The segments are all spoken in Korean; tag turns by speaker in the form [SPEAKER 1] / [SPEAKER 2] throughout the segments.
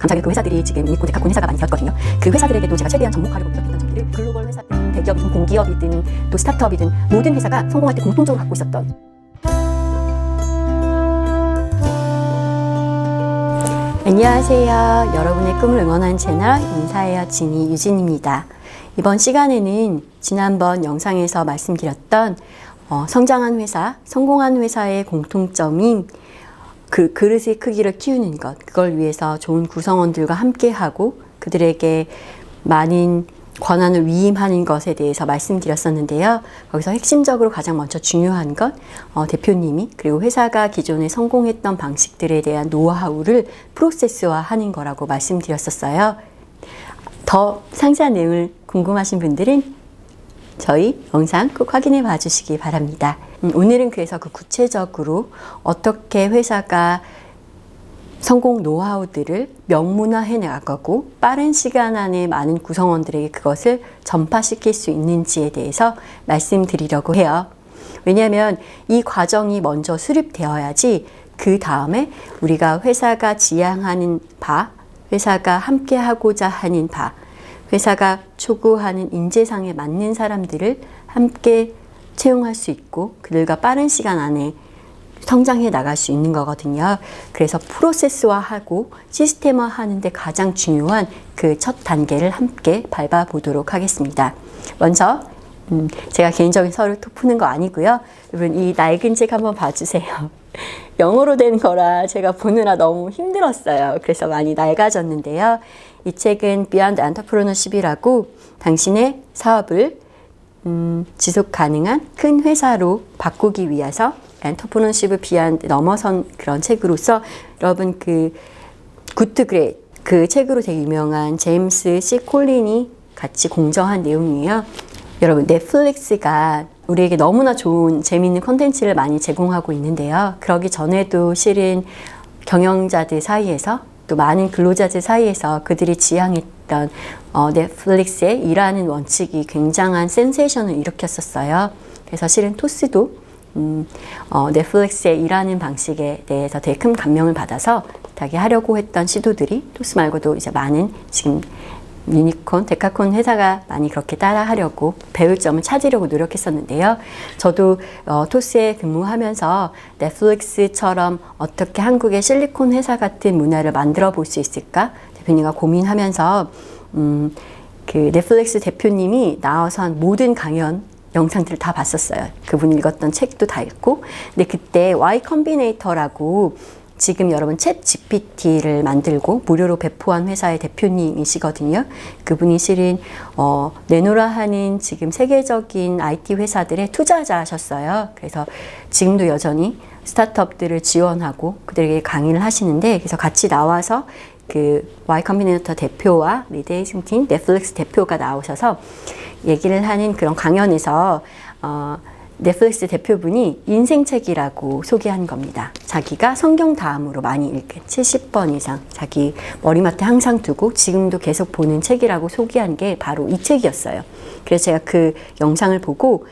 [SPEAKER 1] 감사하게 그 회사들이 지금 유니콘, 데카콘 회사가 많이 되었거든요. 그 회사들에게도 제가 최대한 접목하려고 노력했던 점들을 글로벌 회사든 대기업이든 공기업이든 또 스타트업이든 모든 회사가 성공할 때 공통적으로 갖고 있었던 안녕하세요. 여러분의 꿈을 응원하는 채널 인사해요 지니 유진입니다. 이번 시간에는 지난번 영상에서 말씀드렸던 성장한 회사, 성공한 회사의 공통점인 그 그릇의 크기를 키우는 것, 그걸 위해서 좋은 구성원들과 함께하고 그들에게 많은 권한을 위임하는 것에 대해서 말씀드렸었는데요. 거기서 핵심적으로 가장 먼저 중요한 건 대표님이 그리고 회사가 기존에 성공했던 방식들에 대한 노하우를 프로세스화하는 거라고 말씀드렸었어요. 더 상세한 내용을 궁금하신 분들은 저희 영상 꼭 확인해 봐 주시기 바랍니다. 오늘은 그래서 그 구체적으로 어떻게 회사가 성공 노하우들을 명문화해 나가고 빠른 시간 안에 많은 구성원들에게 그것을 전파시킬 수 있는지에 대해서 말씀드리려고 해요. 왜냐하면 이 과정이 먼저 수립되어야지 그 다음에 우리가 회사가 지향하는 바, 회사가 함께 하고자 하는 바, 회사가 추구하는 인재상에 맞는 사람들을 함께 채용할 수 있고 그들과 빠른 시간 안에 성장해 나갈 수 있는 거거든요. 그래서 프로세스화하고 시스템화 하는데 가장 중요한 그 첫 단계를 함께 밟아보도록 하겠습니다. 먼저 제가 개인적인 서를 톡 푸는 거 아니고요. 여러분 이 낡은 책 한번 봐주세요. 영어로 된 거라 제가 보느라 너무 힘들었어요. 그래서 많이 낡아졌는데요. 이 책은 Beyond Entrepreneurship이라고 당신의 사업을 지속 가능한 큰 회사로 바꾸기 위해서 엔터프런십을 넘어선 그런 책으로서 여러분 그 굿드 그레이트 그 책으로 되게 유명한 제임스 C 콜린이 같이 공저한 내용이에요. 여러분 넷플릭스가 우리에게 너무나 좋은 재미있는 콘텐츠를 많이 제공하고 있는데요. 그러기 전에도 실은 경영자들 사이에서 또 많은 근로자들 사이에서 그들이 지향했던 넷플릭스의 일하는 원칙이 굉장한 센세이션을 일으켰었어요. 그래서 실은 토스도 넷플릭스의 일하는 방식에 대해서 되게 큰 감명을 받아서 자기 하려고 했던 시도들이 토스 말고도 이제 많은 지금 유니콘, 데카콘 회사가 많이 그렇게 따라하려고 배울 점을 찾으려고 노력했었는데요. 저도 토스에 근무하면서 넷플릭스처럼 어떻게 한국의 실리콘 회사 같은 문화를 만들어 볼 수 있을까 대표님과 고민하면서 그 넷플릭스 대표님이 나와서 한 모든 강연 영상들을 다 봤었어요. 그분이 읽었던 책도 다 읽고. 근데 그때 Y 컴비네이터라고 지금 여러분 챗 GPT를 만들고 무료로 배포한 회사의 대표님이시거든요. 그분이 실은 내노라 하는 지금 세계적인 IT 회사들의 투자자셨어요. 그래서 지금도 여전히 스타트업들을 지원하고 그들에게 강의를 하시는데 그래서 같이 나와서 그 Y 컴비네이터 대표와 리드 헤이징턴 넷플릭스 대표가 나오셔서 얘기를 하는 그런 강연에서 넷플릭스 대표분이 인생책이라고 소개한 겁니다. 자기가 성경 다음으로 많이 읽은 70번 이상 자기 머리맡에 항상 두고 지금도 계속 보는 책이라고 소개한 게 바로 이 책이었어요. 그래서 제가 그 영상을 보고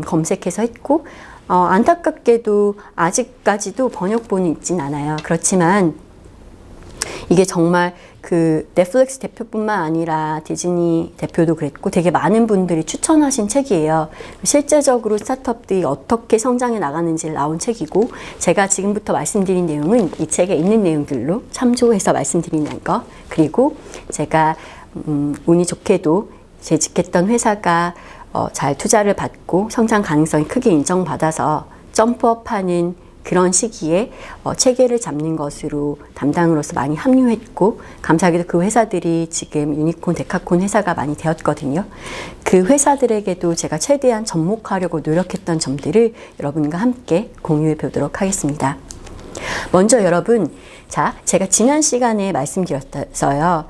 [SPEAKER 1] 검색해서 했고 안타깝게도 아직까지도 번역본이 있진 않아요. 그렇지만 이게 정말 그 넷플릭스 대표뿐만 아니라 디즈니 대표도 그랬고 되게 많은 분들이 추천하신 책이에요. 실제적으로 스타트업들이 어떻게 성장해 나가는지를 나온 책이고 제가 지금부터 말씀드린 내용은 이 책에 있는 내용들로 참조해서 말씀드리는 거 그리고 제가 운이 좋게도 재직했던 회사가 잘 투자를 받고 성장 가능성이 크게 인정받아서 점프업하는 그런 시기에 체계를 잡는 것으로 담당으로서 많이 합류했고 감사하게도 그 회사들이 지금 유니콘, 데카콘 회사가 많이 되었거든요. 그 회사들에게도 제가 최대한 접목하려고 노력했던 점들을 여러분과 함께 공유해 보도록 하겠습니다. 먼저 여러분, 자, 제가 지난 시간에 말씀드렸어요.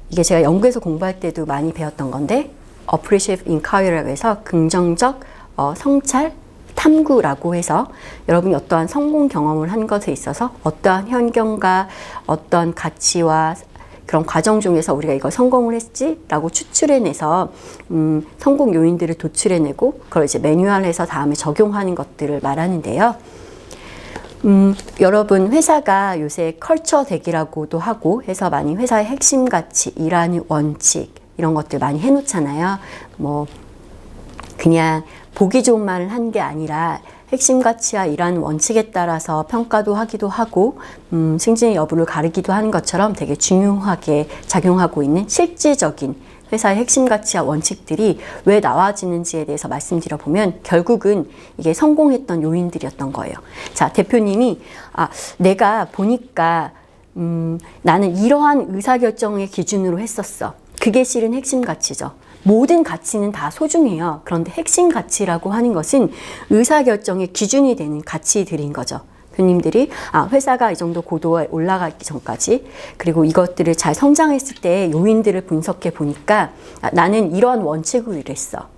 [SPEAKER 1] 이게 제가 영국에서 공부할 때도 많이 배웠던 건데 Appreciative Inquiry라고 해서 긍정적 성찰, 탐구라고 해서 여러분이 어떠한 성공 경험을 한 것에 있어서 어떠한 현경과 어떠한 가치와 그런 과정 중에서 우리가 이걸 성공을 했지라고 추출해내서 성공 요인들을 도출해내고 그걸 이제 매뉴얼해서 다음에 적용하는 것들을 말하는데요. 여러분 회사가 요새 컬처 덱이라고도 하고 해서 많이 회사의 핵심 가치, 일하는 원칙 이런 것들 많이 해놓잖아요. 뭐 그냥 보기 좋은 말을 한 게 아니라 핵심 가치와 일하는 원칙에 따라서 평가도 하기도 하고 승진의 여부를 가르기도 하는 것처럼 되게 중요하게 작용하고 있는 실질적인 회사의 핵심 가치와 원칙들이 왜 나와지는지에 대해서 말씀드려 보면 결국은 이게 성공했던 요인들이었던 거예요. 자, 대표님이 내가 보니까 나는 이러한 의사결정의 기준으로 했었어. 그게 실은 핵심 가치죠. 모든 가치는 다 소중해요. 그런데 핵심 가치라고 하는 것은 의사결정의 기준이 되는 가치들인 거죠. 교수님들이 회사가 이 정도 고도에 올라가기 전까지 그리고 이것들을 잘 성장했을 때 요인들을 분석해 보니까 나는 이러한 원칙으로 일했어.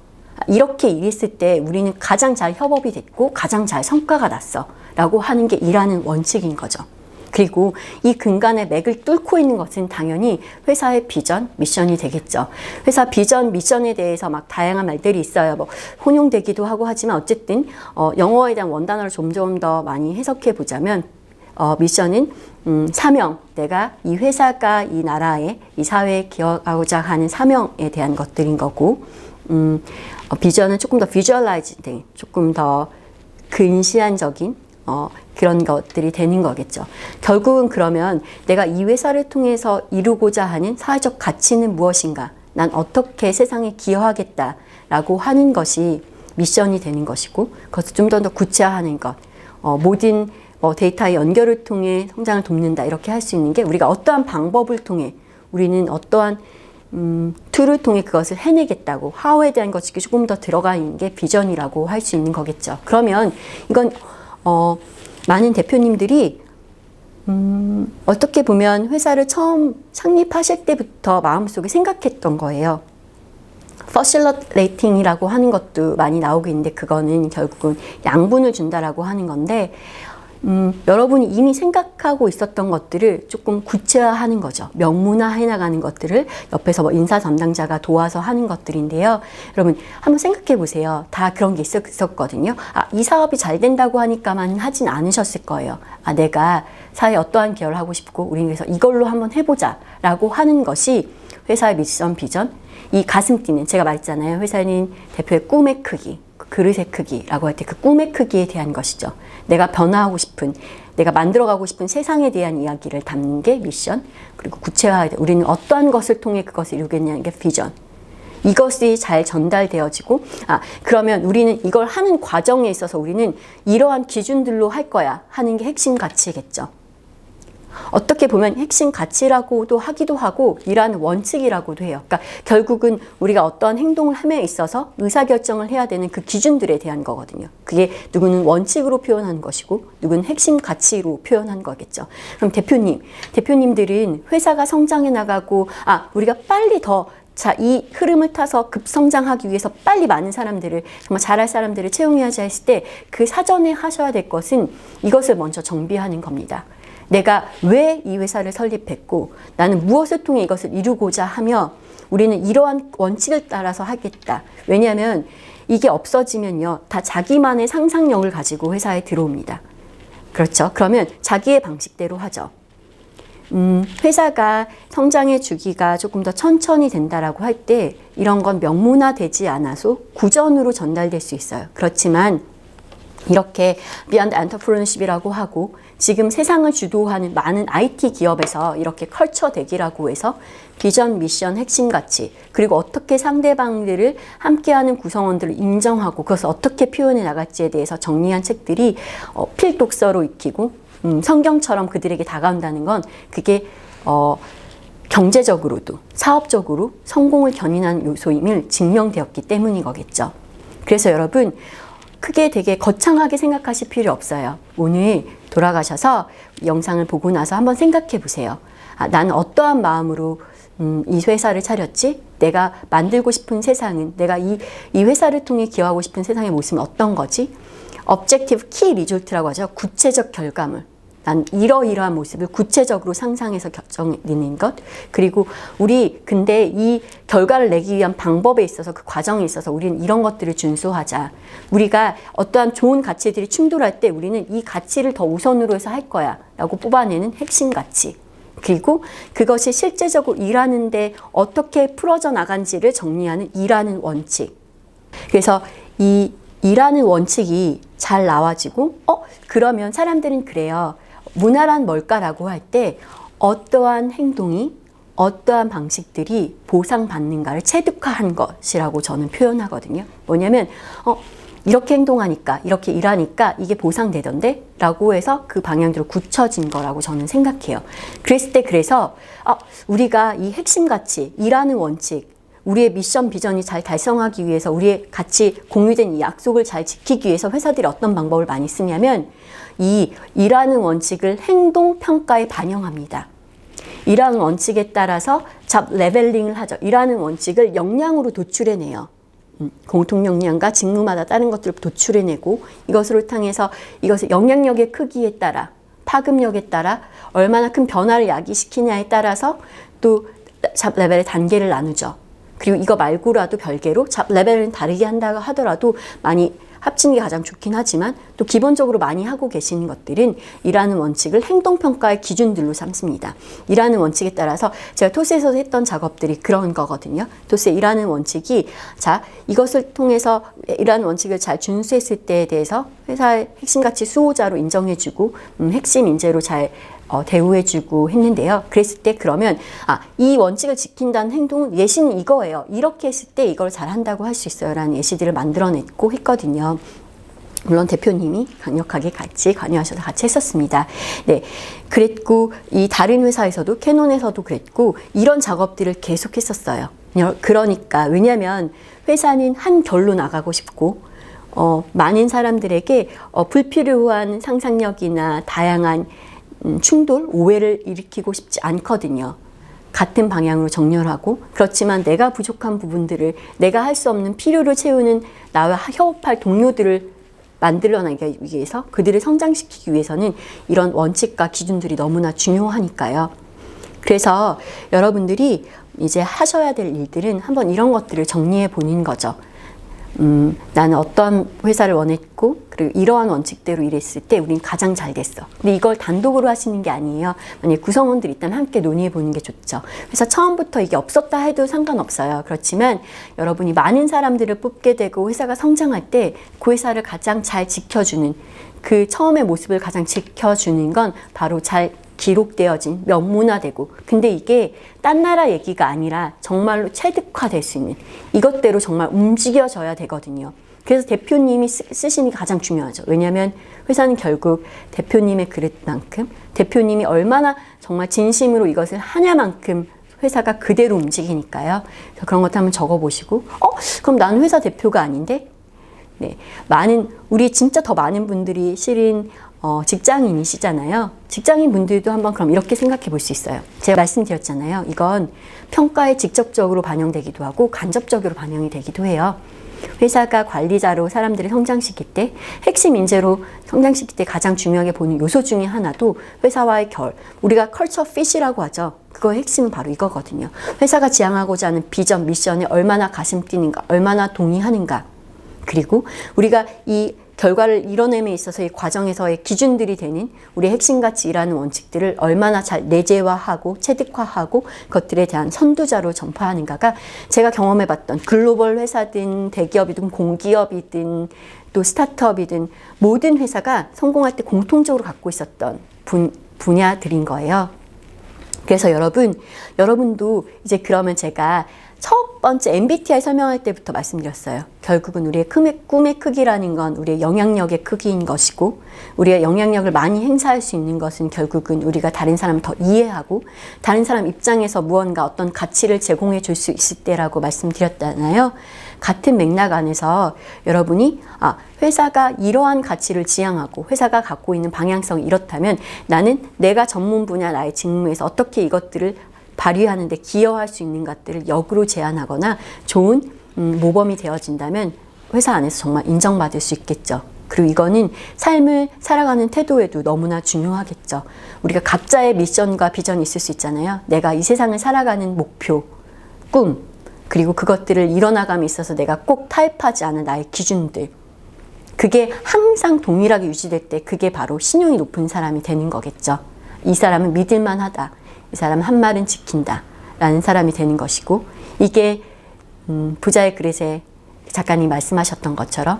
[SPEAKER 1] 이렇게 일했을 때 우리는 가장 잘 협업이 됐고 가장 잘 성과가 났어. 라고 하는 게 일하는 원칙인 거죠. 그리고 이 근간의 맥을 뚫고 있는 것은 당연히 회사의 비전, 미션이 되겠죠. 회사 비전, 미션에 대해서 막 다양한 말들이 있어요. 뭐 혼용되기도 하고 하지만 어쨌든 영어에 대한 원단어를 좀 더 많이 해석해 보자면 미션은 사명, 내가 이 회사가 이 나라에 이 사회에 기여하고자 하는 사명에 대한 것들인 거고 비전은 조금 더 비주얼라이징, 조금 더 근시안적인 그런 것들이 되는 거겠죠. 결국은 그러면 내가 이 회사를 통해서 이루고자 하는 사회적 가치는 무엇인가? 난 어떻게 세상에 기여하겠다라고 하는 것이 미션이 되는 것이고 그것을 좀 더 구체화하는 것. 모든 데이터의 연결을 통해 성장을 돕는다. 이렇게 할 수 있는 게 우리가 어떠한 방법을 통해 우리는 어떠한 툴을 통해 그것을 해내겠다고 how에 대한 것이 조금 더 들어가 있는 게 비전이라고 할 수 있는 거겠죠. 그러면 이건 많은 대표님들이 어떻게 보면 회사를 처음 창립하실 때부터 마음속에 생각했던 거예요. 퍼실러레이팅이라고 하는 것도 많이 나오고 있는데 그거는 결국은 양분을 준다라고 하는 건데 여러분이 이미 생각하고 있었던 것들을 조금 구체화하는 거죠. 명문화해 나가는 것들을 옆에서 뭐 인사 담당자가 도와서 하는 것들인데요. 여러분 한번 생각해 보세요. 다 그런 게 있었거든요. 이 사업이 잘 된다고 하니까만 하진 않으셨을 거예요. 내가 사회에 어떠한 기여를 하고 싶고 우리 위해서 이걸로 한번 해보자 라고 하는 것이 회사의 미션, 비전, 이 가슴 뛰는 제가 말했잖아요. 회사는 대표의 꿈의 크기, 그릇의 크기라고 할 때 그 꿈의 크기에 대한 것이죠. 내가 변화하고 싶은, 내가 만들어가고 싶은 세상에 대한 이야기를 담는 게 미션, 그리고 구체화, 우리는 어떠한 것을 통해 그것을 이루겠냐는 게 비전. 이것이 잘 전달되어지고 그러면 우리는 이걸 하는 과정에 있어서 우리는 이러한 기준들로 할 거야 하는 게 핵심 가치겠죠. 어떻게 보면 핵심 가치라고도 하기도 하고 일하는 원칙이라고도 해요. 그러니까 결국은 우리가 어떠한 행동을 함에 있어서 의사결정을 해야 되는 그 기준들에 대한 거거든요. 그게 누구는 원칙으로 표현하는 것이고 누구는 핵심 가치로 표현한 거겠죠. 그럼 대표님들은 회사가 성장해 나가고 우리가 빨리 이 흐름을 타서 급성장하기 위해서 빨리 많은 사람들을 정말 잘할 사람들을 채용해야지 했을 때 그 사전에 하셔야 될 것은 이것을 먼저 정비하는 겁니다. 내가 왜 이 회사를 설립했고 나는 무엇을 통해 이것을 이루고자 하며 우리는 이러한 원칙을 따라서 하겠다. 왜냐하면 이게 없어지면요. 다 자기만의 상상력을 가지고 회사에 들어옵니다. 그렇죠? 그러면 자기의 방식대로 하죠. 회사가 성장의 주기가 조금 더 천천히 된다라고 할 때 이런 건 명문화되지 않아서 구전으로 전달될 수 있어요. 그렇지만 이렇게 비욘드 엔터프레너십이라고 하고 지금 세상을 주도하는 많은 IT 기업에서 이렇게 컬처 덱이라고 해서 비전, 미션, 핵심 가치 그리고 어떻게 상대방들을 함께하는 구성원들을 인정하고 그것을 어떻게 표현해 나갈지에 대해서 정리한 책들이 필독서로 익히고 성경처럼 그들에게 다가온다는 건 그게 경제적으로도 사업적으로 성공을 견인한 요소임을 증명되었기 때문인 거겠죠. 그래서 여러분 크게 되게 거창하게 생각하실 필요 없어요. 오늘 돌아가셔서 영상을 보고 나서 한번 생각해 보세요. 나는 어떠한 마음으로 이 회사를 차렸지? 내가 만들고 싶은 세상은 내가 이 회사를 통해 기여하고 싶은 세상의 모습은 어떤 거지? objective key result라고 하죠. 구체적 결과물. 난 이러이러한 모습을 구체적으로 상상해서 결정내는 것. 그리고 우리 근데 이 결과를 내기 위한 방법에 있어서 그 과정에 있어서 우리는 이런 것들을 준수하자. 우리가 어떠한 좋은 가치들이 충돌할 때 우리는 이 가치를 더 우선으로 해서 할 거야 라고 뽑아내는 핵심 가치. 그리고 그것이 실제적으로 일하는데 어떻게 풀어져 나간지를 정리하는 일하는 원칙. 그래서 이 일하는 원칙이 잘 나와지고 그러면 사람들은 그래요. 문화란 뭘까라고 할 때 어떠한 행동이 어떠한 방식들이 보상받는가를 체득화한 것이라고 저는 표현하거든요. 뭐냐면 이렇게 행동하니까 이렇게 일하니까 이게 보상되던데 라고 해서 그 방향대로 굳혀진 거라고 저는 생각해요. 그랬을 때 그래서 우리가 이 핵심 가치, 일하는 원칙, 우리의 미션 비전이 잘 달성하기 위해서 우리의 같이 공유된 이 약속을 잘 지키기 위해서 회사들이 어떤 방법을 많이 쓰냐면 이 일하는 원칙을 행동 평가에 반영합니다. 일하는 원칙에 따라서 잡 레벨링을 하죠. 일하는 원칙을 역량으로 도출해내요. 공통 역량과 직무마다 다른 것들을 도출해내고 이것으로 통해서 이것을 영향력의 크기에 따라 파급력에 따라 얼마나 큰 변화를 야기시키냐에 따라서 또 잡 레벨의 단계를 나누죠. 그리고 이거 말고라도 별개로 잡 레벨은 다르게 한다고 하더라도 많이 합치는 게 가장 좋긴 하지만 또 기본적으로 많이 하고 계시는 것들은 일하는 원칙을 행동평가의 기준들로 삼습니다. 일하는 원칙에 따라서 제가 토스에서 했던 작업들이 그런 거거든요. 토스의 일하는 원칙이 자 이것을 통해서 일하는 원칙을 잘 준수했을 때에 대해서 회사의 핵심가치 수호자로 인정해주고 핵심 인재로 잘 대우해주고 했는데요. 그랬을 때 그러면 이 원칙을 지킨다는 행동은 예시는 이거예요. 이렇게 했을 때 이걸 잘한다고 할 수 있어요. 라는 예시들을 만들어냈고 했거든요. 물론 대표님이 강력하게 같이 관여하셔서 같이 했었습니다. 네, 그랬고 이 다른 회사에서도 캐논에서도 그랬고 이런 작업들을 계속 했었어요. 그러니까 왜냐하면 회사는 한 결로 나가고 싶고 많은 사람들에게 불필요한 상상력이나 다양한 충돌, 오해를 일으키고 싶지 않거든요. 같은 방향으로 정렬하고 그렇지만 내가 부족한 부분들을 내가 할 수 없는 필요를 채우는 나와 협업할 동료들을 만들어내기 위해서 그들을 성장시키기 위해서는 이런 원칙과 기준들이 너무나 중요하니까요. 그래서 여러분들이 이제 하셔야 될 일들은 한번 이런 것들을 정리해 보는 거죠. 나는 어떤 회사를 원했고 그리고 이러한 원칙대로 일했을 때 우린 가장 잘 됐어. 근데 이걸 단독으로 하시는 게 아니에요. 만약에 구성원들이 있다면 함께 논의해 보는 게 좋죠. 그래서 처음부터 이게 없었다 해도 상관없어요. 그렇지만 여러분이 많은 사람들을 뽑게 되고 회사가 성장할 때 그 회사를 가장 잘 지켜주는 그 처음의 모습을 가장 지켜주는 건 바로 잘 기록되어진 명문화되고 근데 이게 딴 나라 얘기가 아니라 정말로 체득화될 수 있는 이것대로 정말 움직여져야 되거든요. 그래서 대표님이 쓰시는 게 가장 중요하죠. 왜냐하면 회사는 결국 대표님의 그릇만큼 대표님이 얼마나 정말 진심으로 이것을 하냐만큼 회사가 그대로 움직이니까요. 그래서 그런 것도 한번 적어보시고 그럼 나는 회사 대표가 아닌데? 네, 우리 진짜 더 많은 분들이 실은 직장인이시잖아요. 직장인 분들도 한번 그럼 이렇게 생각해 볼 수 있어요. 제가 말씀드렸잖아요. 이건 평가에 직접적으로 반영되기도 하고 간접적으로 반영이 되기도 해요. 회사가 관리자로 사람들을 성장시킬 때 핵심 인재로 성장시킬 때 가장 중요하게 보는 요소 중에 하나도 회사와의 우리가 컬처 핏이라고 하죠. 그거의 핵심은 바로 이거거든요. 회사가 지향하고자 하는 비전, 미션에 얼마나 가슴 뛰는가, 얼마나 동의하는가. 그리고 우리가 이 결과를 이뤄냄에 있어서의 과정에서의 기준들이 되는 우리의 핵심가치라는 원칙들을 얼마나 잘 내재화하고 체득화하고 그것들에 대한 선두자로 전파하는가가 제가 경험해봤던 글로벌 회사든 대기업이든 공기업이든 또 스타트업이든 모든 회사가 성공할 때 공통적으로 갖고 있었던 분야들인 거예요. 그래서 여러분도 이제 그러면 제가 첫 번째 MBTI 설명할 때부터 말씀드렸어요. 결국은 우리의 꿈의 크기라는 건 우리의 영향력의 크기인 것이고 우리가 영향력을 많이 행사할 수 있는 것은 결국은 우리가 다른 사람을 더 이해하고 다른 사람 입장에서 무언가 어떤 가치를 제공해 줄 수 있을 때라고 말씀드렸잖아요. 같은 맥락 안에서 여러분이 회사가 이러한 가치를 지향하고 회사가 갖고 있는 방향성이 이렇다면 나는 내가 전문 분야 나의 직무에서 어떻게 이것들을 발휘하는 데 기여할 수 있는 것들을 역으로 제안하거나 좋은 모범이 되어진다면 회사 안에서 정말 인정받을 수 있겠죠. 그리고 이거는 삶을 살아가는 태도에도 너무나 중요하겠죠. 우리가 각자의 미션과 비전이 있을 수 있잖아요. 내가 이 세상을 살아가는 목표, 꿈, 그리고 그것들을 이뤄나감에 있어서 내가 꼭 타협하지 않은 나의 기준들. 그게 항상 동일하게 유지될 때 그게 바로 신용이 높은 사람이 되는 거겠죠. 이 사람은 믿을만 하다. 이 사람은 한 말은 지킨다. 라는 사람이 되는 것이고, 이게 부자의 그릇에 작가님 말씀하셨던 것처럼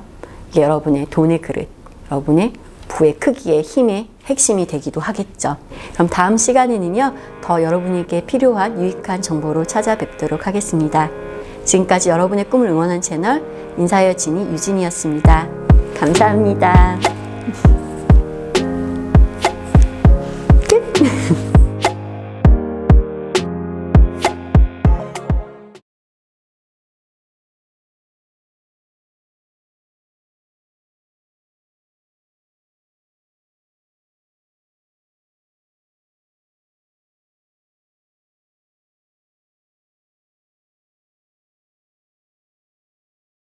[SPEAKER 1] 이게 여러분의 돈의 그릇, 여러분의 부의 크기의 힘의 핵심이 되기도 하겠죠. 그럼 다음 시간에는요, 더 여러분에게 필요한 유익한 정보로 찾아뵙도록 하겠습니다. 지금까지 여러분의 꿈을 응원한 채널 인사이어 지니 유진이었습니다. 감사합니다.